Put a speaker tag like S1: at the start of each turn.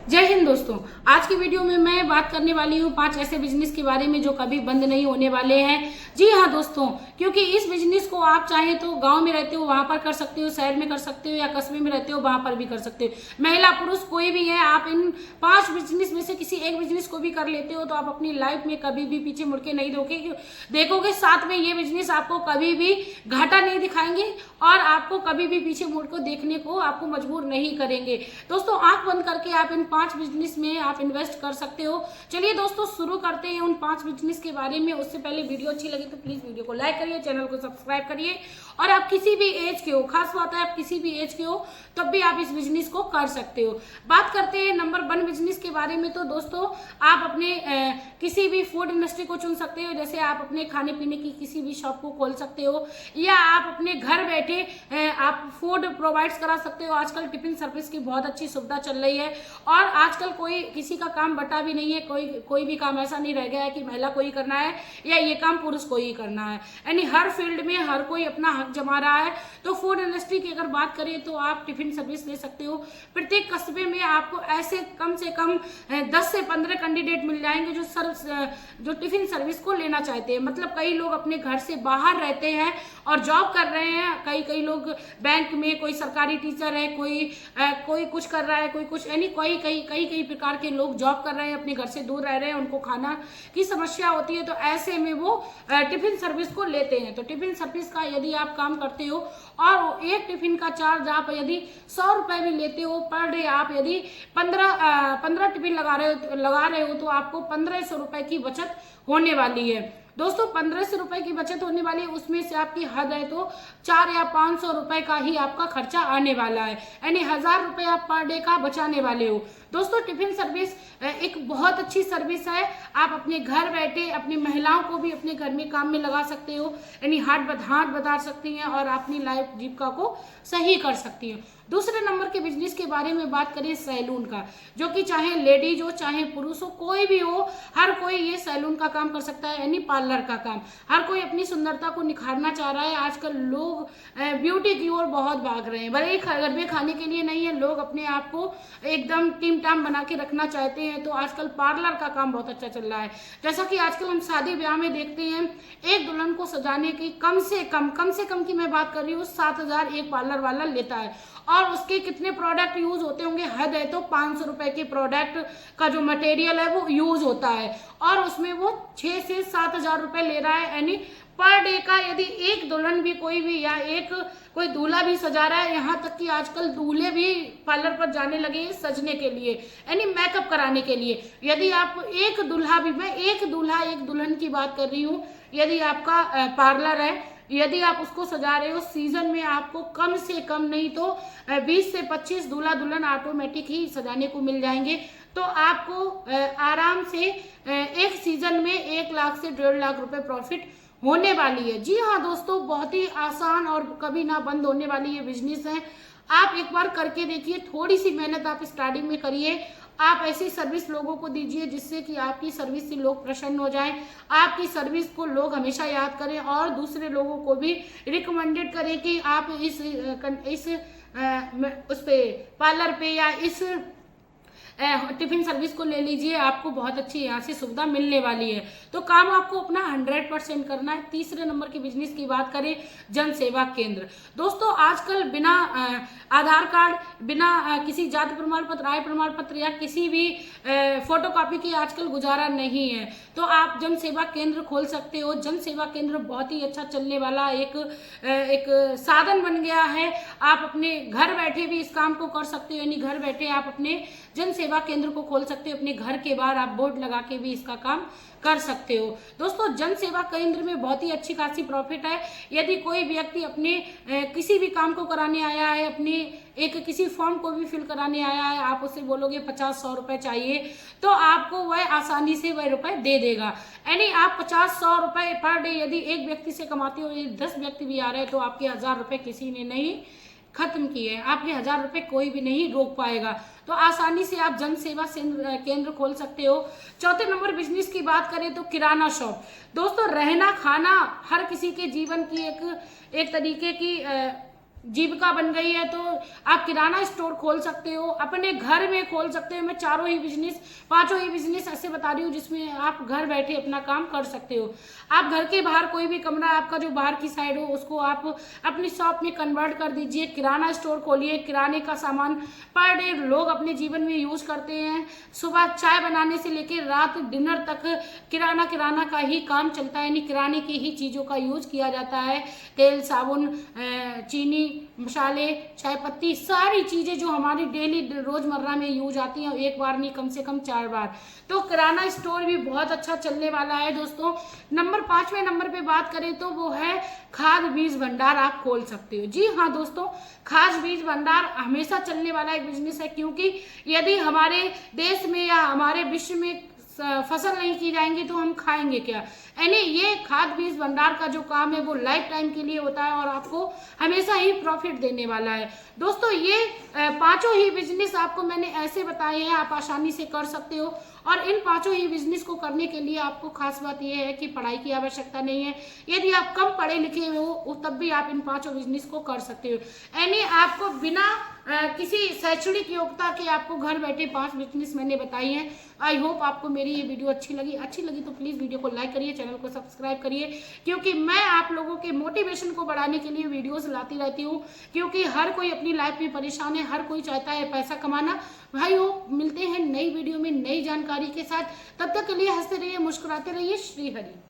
S1: जय हिंद दोस्तों। आज की वीडियो में मैं बात करने वाली हूँ 5 ऐसे बिजनेस के बारे में जो कभी बंद नहीं होने वाले हैं। जी हाँ दोस्तों, क्योंकि इस बिजनेस को आप चाहे तो गांव में रहते हो वहां पर कर सकते हो, शहर में कर सकते हो या कस्बे में रहते हो वहां पर भी कर सकते हो। महिला पुरुष कोई भी है, आप इन 5 बिजनेस में से किसी एक बिजनेस को भी कर लेते हो तो आप अपनी लाइफ में कभी भी पीछे मुड़ के नहीं देखोगे। साथ में ये बिजनेस आपको कभी भी घाटा नहीं दिखाएंगे और आपको कभी भी पीछे मुड़ को देखने को आपको मजबूर नहीं करेंगे। दोस्तों, आंख बंद करके आप इन 5 बिजनेस में आप इन्वेस्ट कर सकते हो। चलिए दोस्तों, शुरू करते हैं उन 5 बिजनेस के बारे में। उससे पहले वीडियो अच्छी लगे तो प्लीज वीडियो को लाइक करिए, चैनल को सब्सक्राइब करिए। और आप किसी भी एज के हो, खास बात है आप किसी भी एज के हो तब भी आप इस बिजनेस को कर सकते हो। बात करते हैं नंबर 1 बिजनेस के बारे में। तो दोस्तों, आप अपने किसी भी फूड इंडस्ट्री को चुन सकते हो। जैसे आप अपने खाने पीने की किसी भी शॉप को खोल सकते हो या आप अपने घर बैठे आप फूड प्रोवाइड्स करा सकते हो। आजकल टिफिन सर्विस की बहुत अच्छी सुविधा चल रही है और आजकल कोई किसी का काम बटा भी नहीं है। कोई भी काम ऐसा नहीं रह गया है कि महिला को ही करना है या ये काम पुरुष को ही करना है। यानी हर फील्ड में हर कोई अपना हक जमा रहा है। तो फूड इंडस्ट्री की अगर बात करें तो आप टिफिन सर्विस ले सकते हो। प्रत्येक कस्बे में आपको ऐसे कम से कम 10 से 15 कैंडिडेट मिल जाएंगे जो टिफिन सर्विस को लेना चाहते हैं। मतलब कई लोग अपने घर से बाहर रहते हैं और जॉब कर रहे हैं। कई लोग बैंक में, कोई सरकारी टीचर है, कोई कुछ कर रहा है, कोई कुछ, यानी कई प्रकार के लोग जॉब कर रहे हैं, अपने घर से दूर रह रहे हैं, उनको खाना की समस्या होती है। तो ऐसे में वो टिफिन सर्विस को लेते हैं। तो टिफिन सर्विस का यदि आप काम करते हो और एक टिफिन का चार्ज आप यदि 100 रुपए भी लेते हो पर डे, आप यदि 15 टिफिन लगा रहे हो तो आपको 1500 रुपए की बचत होने वाली है। दोस्तों, 1500 रुपए की बचत होने वाली है। उसमें से आपकी हद है तो 4 या 500 रुपए का ही आपका खर्चा आने वाला है, यानी 1000 रुपए आप पर डे का बचाने वाले हो। दोस्तों, टिफिन सर्विस एक बहुत अच्छी सर्विस है। आप अपने घर बैठे अपनी महिलाओं को भी अपने घर में काम में लगा सकते हो, यानी हाथ बता सकती हैं और अपनी लाइफ जीविका को सही कर सकती हैं। दूसरे नंबर के बिजनेस के बारे में बात करें सैलून का, जो कि चाहे लेडीज हो चाहे पुरुष हो, कोई भी हो, हर कोई ये सैलून का काम कर सकता है, यानी पार्लर का काम। हर कोई अपनी सुंदरता को निखारना चाह रहा है। आजकल लोग ब्यूटी की ओर बहुत भाग रहे हैं। भले ही घर में खाने के लिए नहीं है, लोग अपने आप को एकदम टीम टाम बना के रखना चाहते हैं। तो आजकल पार्लर का काम बहुत अच्छा चल रहा है। जैसा कि आजकल हम शादी ब्याह में देखते हैं, एक दुल्हन को सजाने की कम से कम की मैं बात कर रही हूँ 7000 एक पार्लर वाला लेता है। और उसके कितने प्रोडक्ट यूज होते होंगे, हद है तो 500 रुपए के प्रोडक्ट का जो मटेरियल है वो यूज होता है और उसमें वो 6 से 7000 रुपए ले रहा है। यानी पर डे का यदि एक दुल्हन भी कोई भी या कोई दूल्हा भी सजा रहा है, यहाँ तक कि आजकल दूल्हे भी पार्लर पर जाने लगे हैं सजने के लिए, यानी मेकअप कराने के लिए। यदि आप एक दूल्हा भी, मैं एक दूल्हा एक दुल्हन की बात कर रही हूँ, यदि आपका पार्लर है, यदि आप उसको सजा रहे हो, सीजन में आपको कम से कम नहीं तो 20 से 25 दूल्हा दुल्हन ऑटोमेटिक ही सजाने को मिल जाएंगे। तो आपको आराम से एक सीजन में 1 लाख से 1.5 लाख रुपए प्रॉफिट होने वाली है। जी हाँ दोस्तों, बहुत ही आसान और कभी ना बंद होने वाली ये बिजनेस है। आप एक बार करके देखिए, थोड़ी सी मेहनत आप स्टार्टिंग में करिए। आप ऐसी सर्विस लोगों को दीजिए जिससे कि आपकी सर्विस से लोग प्रसन्न हो जाएं, आपकी सर्विस को लोग हमेशा याद करें और दूसरे लोगों को भी रिकमेंडेड करें कि आप उस पे पार्लर पे या इस टिफिन सर्विस को ले लीजिए। आपको बहुत अच्छी यहाँ से सुविधा मिलने वाली है। तो काम आपको अपना 100% करना है। तीसरे नंबर के बिजनेस की बात करें, जन सेवा केंद्र। दोस्तों, आजकल बिना आधार कार्ड, बिना किसी जाति प्रमाण पत्र, आय प्रमाण पत्र या किसी भी फोटोकॉपी की आजकल गुजारा नहीं है। तो आप जन सेवा केंद्र खोल सकते हो। जन सेवा केंद्र बहुत ही अच्छा चलने वाला एक साधन बन गया है। आप अपने घर बैठे भी इस काम को कर सकते हो, यानी घर बैठे आप अपने जन सेवा केंद्र को खोल सकते हो। अपने घर के बाहर आप बोर्ड लगा के भी इसका काम कर सकते हो। दोस्तों, जन सेवा केंद्र में बहुत ही अच्छी खासी प्रॉफिट है। यदि कोई व्यक्ति अपने किसी भी काम को कराने आया है, अपने किसी फॉर्म को भी फिल कराने आया है, आप उससे बोलोगे 50-100 रुपए चाहिए तो आपको वह आसानी से वह रुपए दे देगा। यानी आप 50-100 रुपए पर डे यदि एक व्यक्ति से कमाते हो, यदि 10 व्यक्ति भी आ रहे हैं तो आपके 1000 रुपए किसी ने नहीं खत्म किए, आपके 1000 रुपए कोई भी नहीं रोक पाएगा। तो आसानी से आप जन सेवा केंद्र खोल सकते हो। चौथे नंबर बिजनेस की बात करें तो किराना शॉप। दोस्तों, रहना खाना हर किसी के जीवन की एक तरीके की जीविका बन गई है, तो आप किराना स्टोर खोल सकते हो, अपने घर में खोल सकते हो। मैं पांचों ही बिजनेस ऐसे बता रही हूँ जिसमें आप घर बैठे अपना काम कर सकते हो। आप घर के बाहर कोई भी कमरा आपका जो बाहर की साइड हो उसको आप अपनी शॉप में कन्वर्ट कर दीजिए, किराना स्टोर खोलिए। किराने का सामान पर डे लोग अपने जीवन में यूज करते हैं। सुबह चाय बनाने से लेकर रात डिनर तक किराना का ही काम चलता है, यानी किराने की ही चीजों का यूज किया जाता है। तेल, साबुन, चीनी, मसाले, चाय पत्ती, सारी चीजें जो हमारी डेली रोजमर्रा में यूज आती हैं, एक बार नहीं कम से कम 4 बार। तो किराना स्टोर भी बहुत अच्छा चलने वाला है दोस्तों। 5वें नंबर पे बात करें तो वो है खाद बीज भंडार आप खोल सकते हो। जी हाँ दोस्तों, खाद बीज भंडार हमेशा चलने वाला एक बिजनेस है, क्योंकि यदि हमारे देश में या हमारे विश्व में फसल नहीं की जाएंगी तो हम खाएंगे क्या। यानी ये खाद बीज भंडार का जो काम है वो लाइफ टाइम के लिए होता है और आपको हमेशा ही प्रॉफिट देने वाला है दोस्तों। ये पांचों ही बिजनेस आपको मैंने ऐसे बताए हैं, आप आसानी से कर सकते हो। और इन पांचों ही बिजनेस को करने के लिए आपको खास बात यह है कि पढ़ाई की आवश्यकता नहीं है। यदि आप कम पढ़े लिखे हो तब भी आप इन पांचों बिजनेस को कर सकते हो। यानी आपको बिना किसी शैक्षणिक योग्यता के आपको घर बैठे 5 बिजनेस मैंने बताई हैं। आई होप आपको मेरी ये वीडियो अच्छी लगी तो प्लीज वीडियो को लाइक करिए, चैनल को सब्सक्राइब करिए, क्योंकि मैं आप लोगों के मोटिवेशन को बढ़ाने के लिए वीडियोस लाती रहती हूँ। क्योंकि हर कोई अपनी लाइफ में परेशान है, हर कोई चाहता है पैसा कमाना। भाई हो, मिलते हैं नई वीडियो में नई जानकारी के साथ। तब तक के लिए हंसते रहिए, मुस्कुराते रहिए। श्री हरि।